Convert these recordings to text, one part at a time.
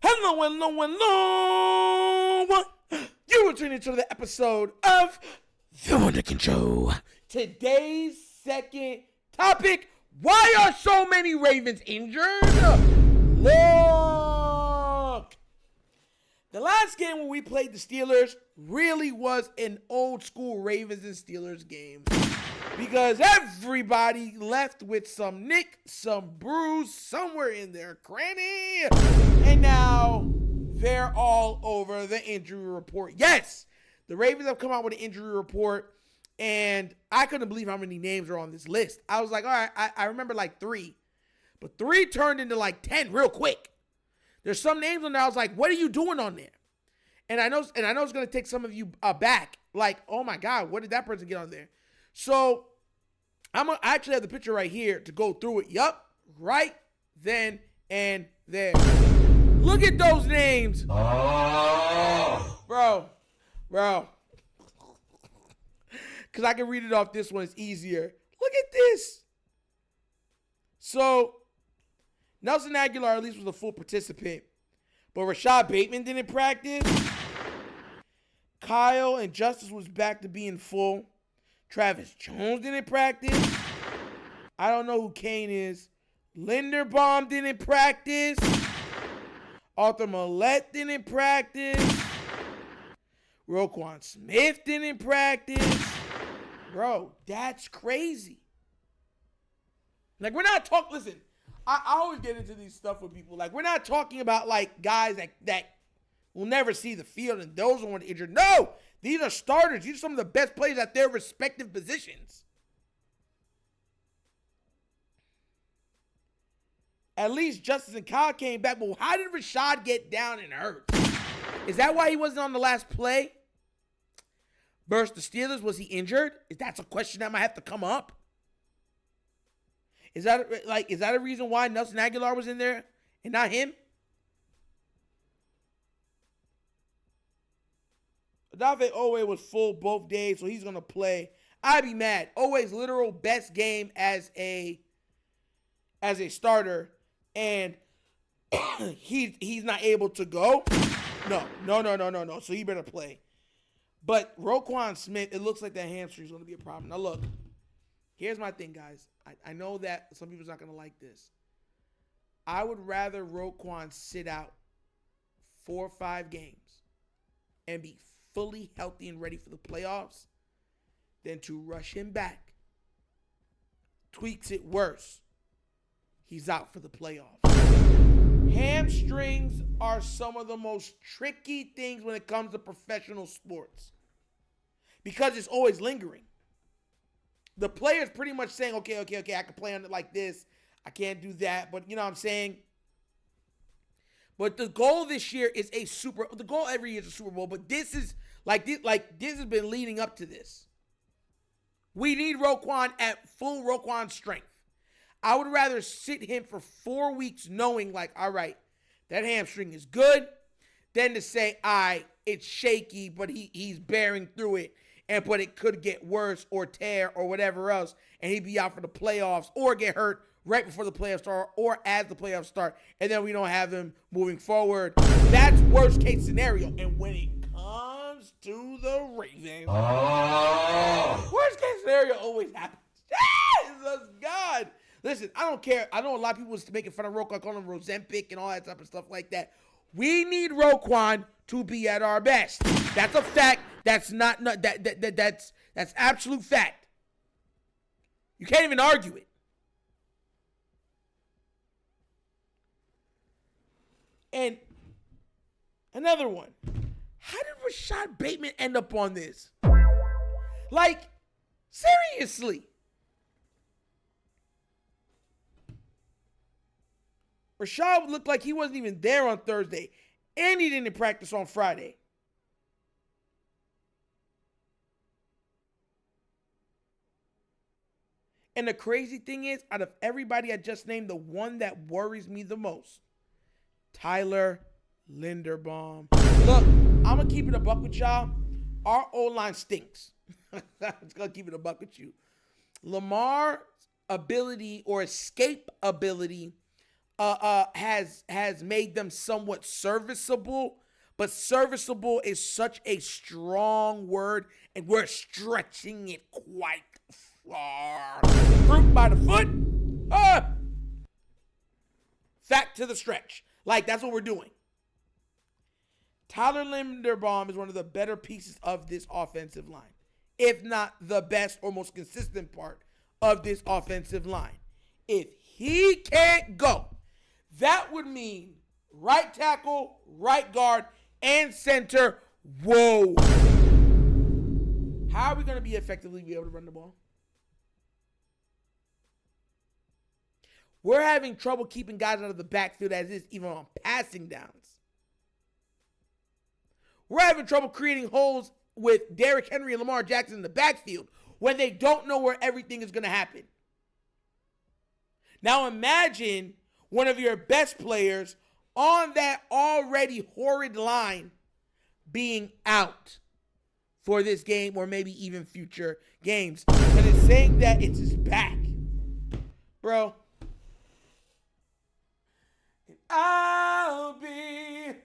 Hello, hello, hello. You are tuning into the episode of TheWunderkindShow. Today's second topic, why are so many Ravens injured? Look. The last game when we played the Steelers really was an old school Ravens and Steelers game. Because everybody left with some nick, some bruise, somewhere in their cranny. And now they're all over the injury report. Yes, the Ravens have come out with an injury report. And I couldn't believe how many names are on this list. I was like, all right, I remember like 3. But 3 turned into like 10 real quick. There's some names on there. I was like, what are you doing on there? And I know it's going to take some of you back. Like, oh my God, what did that person get on there? So I actually have the picture right here to go through it. Yup, right then and there. Look at those names. Oh. Bro. Because I can read it off this one. It's easier. Look at this. So, Nelson Aguilar at least was a full participant. But Rashad Bateman didn't practice. Kyle and Justice was back to being full. Travis Jones didn't practice. I don't know who Kane is. Linderbaum didn't practice. Arthur Millette didn't practice. Roquan Smith didn't practice. Bro, that's crazy. Like, we're not talking, listen, I always get into these stuff with people. Like, we're not talking about, like, guys that will never see the field and those who are injured. No, these are starters. These are some of the best players at their respective positions. At least Justice and Kyle came back. But how did Rashad get down and hurt? Is that why he wasn't on the last play? Versus the Steelers, was he injured? That's a question that might have to come up. Is that a reason why Nelson Aguilar was in there and not him? Adave Owe was full both days, so he's going to play. I'd be mad. Owe's literal best game as a starter, and he's not able to go. No. So he better play. But Roquan Smith, it looks like that hamstring is going to be a problem. Now, look, here's my thing, guys. I know that some people's not going to like this. I would rather Roquan sit out 4 or 5 games and be fully healthy and ready for the playoffs than to rush him back. Tweaks it worse. He's out for the playoffs. Hamstrings are some of the most tricky things when it comes to professional sports because it's always lingering. The player's pretty much saying, okay, I can play on it like this. I can't do that, but you know what I'm saying? But the goal this year is the goal every year is a Super Bowl, but this is this has been leading up to this. We need Roquan at full Roquan strength. I would rather sit him for 4 weeks knowing like, all right, that hamstring is good, than to say, it's shaky, but he's bearing through it, but it could get worse or tear or whatever else, and he'd be out for the playoffs or get hurt right before the playoffs start or as the playoffs start, and then we don't have him moving forward. That's worst case scenario. And when it comes to the Ravens, worst case scenario always happens. Jesus God. Listen, I don't care. I know a lot of people was making fun of Roquan, calling him Ozempic and all that type of stuff like that. We need Roquan to be at our best. That's a fact. That's that's absolute fact. You can't even argue it. And another one. How did Rashad Bateman end up on this? Like, seriously. Rashad looked like he wasn't even there on Thursday, and he didn't practice on Friday. And the crazy thing is, out of everybody I just named, the one that worries me the most, Tyler Linderbaum. Look, I'm going to keep it a buck with y'all. Our O-line stinks. I'm just going to keep it a buck with you. Lamar's ability or escape ability has made them somewhat serviceable, but serviceable is such a strong word, and we're stretching it quite far. Fruit by the foot. Fact to the stretch. Like, that's what we're doing. Tyler Linderbaum is one of the better pieces of this offensive line, if not the best or most consistent part of this offensive line. If he can't go, that would mean right tackle, right guard, and center. Whoa. How are we going to be effectively able to run the ball? We're having trouble keeping guys out of the backfield as is, even on passing downs. We're having trouble creating holes with Derrick Henry and Lamar Jackson in the backfield when they don't know where everything is going to happen. Now imagine one of your best players on that already horrid line being out for this game or maybe even future games. And it's saying that it's his back. Bro. I'll be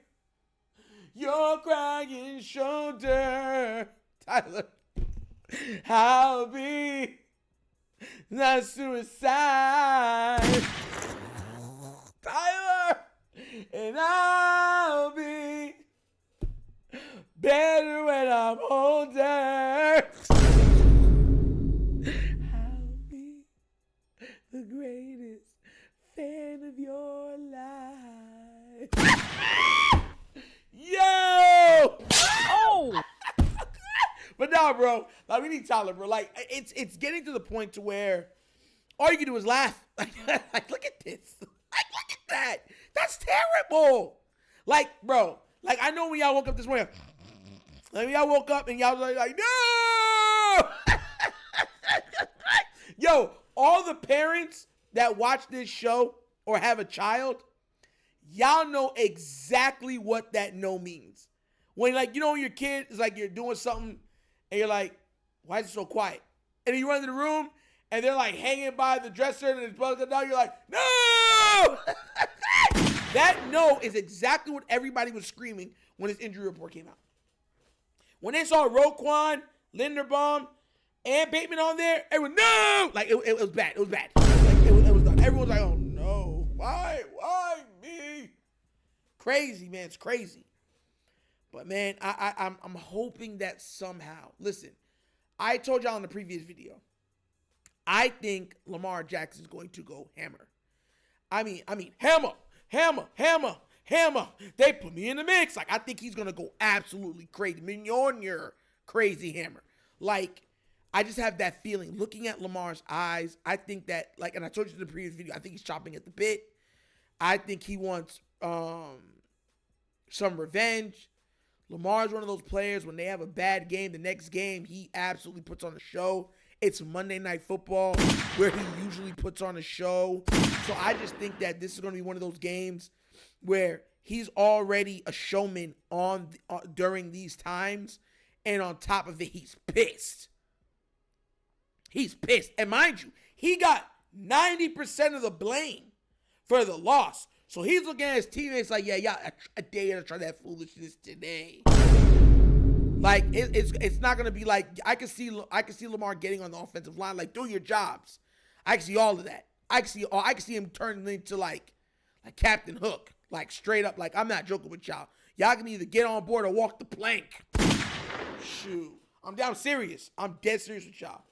your crying shoulder. Tyler. I'll be not suicide. Tyler. And I'll be better when I'm older. I'll be the greatest fan of your life. Yo! Oh! But nah, bro. Like, we need Tyler, bro. Like, it's getting to the point to where all you can do is laugh. Like, look at this. Like, look at that. That's terrible. Like, bro. Like, I know when y'all woke up this morning. Like, when y'all woke up and y'all was like, no! Yo, all the parents that watch this show or have a child, y'all know exactly what that no means. When, like, you know, when your kid is like, you're doing something and you're like, why is it so quiet? And then you run into the room and they're like hanging by the dresser and it's buzzing down. You're like, no! That no is exactly what everybody was screaming when his injury report came out. When they saw Roquan, Linderbaum, and Bateman on there, everyone, no! Like, it was bad. It was bad. Like, it was done. Everyone was like, oh, no. Why me? Crazy, man. It's crazy. But, man, I'm hoping that somehow, listen, I told y'all in the previous video, I think Lamar Jackson's going to go hammer. I mean, hammer. They put me in the mix. Like, I think he's going to go absolutely crazy. Mignon, crazy hammer. Like, I just have that feeling. Looking at Lamar's eyes, I think that, like, and I told you in the previous video, I think he's chopping at the bit. I think he wants some revenge. Lamar's one of those players, when they have a bad game, the next game, he absolutely puts on a show. It's Monday Night Football, where he usually puts on a show. So I just think that this is going to be one of those games where he's already a showman during these times, and on top of it, he's pissed. He's pissed. And mind you, he got 90% of the blame for the loss. So he's looking at his teammates like, yeah, I dare you to try that foolishness today. Like, it's not going to be like, I can see Lamar getting on the offensive line, like, do your jobs. I can see all of that. I can see him turning into like Captain Hook, like straight up. Like, I'm not joking with y'all. Y'all can either get on board or walk the plank. Shoot, I'm serious. I'm dead serious with y'all.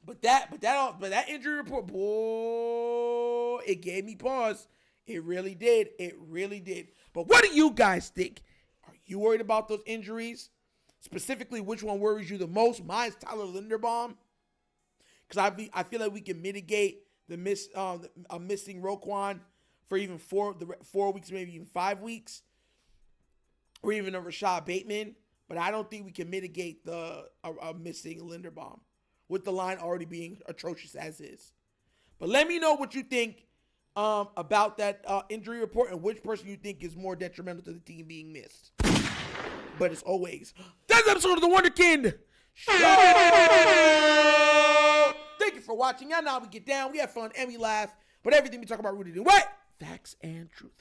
But that injury report, boy, it gave me pause. It really did. It really did. But what do you guys think? Are you worried about those injuries? Specifically, which one worries you the most? Mine's Tyler Linderbaum. Because I feel like we can mitigate the missing Roquan for even 4 weeks, maybe even 5 weeks. Or even a Rashad Bateman. But I don't think we can mitigate the missing Linderbaum, with the line already being atrocious as is. But let me know what you think about that injury report and which person you think is more detrimental to the team being missed. But as always, that's an episode of The Wunderkind Show. Thank you for watching. Y'all know how we get down. We have fun and we laugh. But everything we talk about rooted in what? Facts and truth.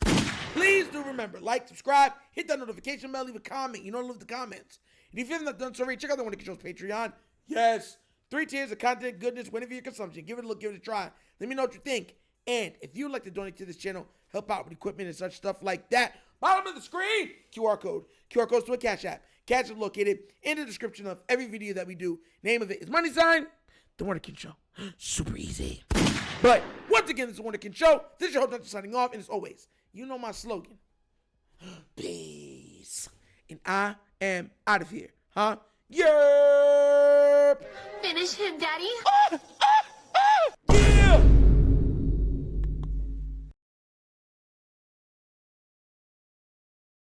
Please do remember, like, subscribe, hit that notification bell, leave a comment. You know, leave the comments. And if you haven't done so already, check out the TheWunderkindShow's Patreon. Yes, 3 tiers of content, goodness, whenever your consumption. Give it a look, give it a try. Let me know what you think. And if you'd like to donate to this channel, help out with equipment and such stuff like that, bottom of the screen, QR code. QR code's to a Cash App. Cash is located in the description of every video that we do. Name of it is money sign, The Wunderkind Show. Super easy. But once again, this is The Wunderkind Show. This is your host, Dr. signing off. And as always, you know my slogan. Peace. And I am out of here. Huh? Yerp. Finish him, Daddy. Ah!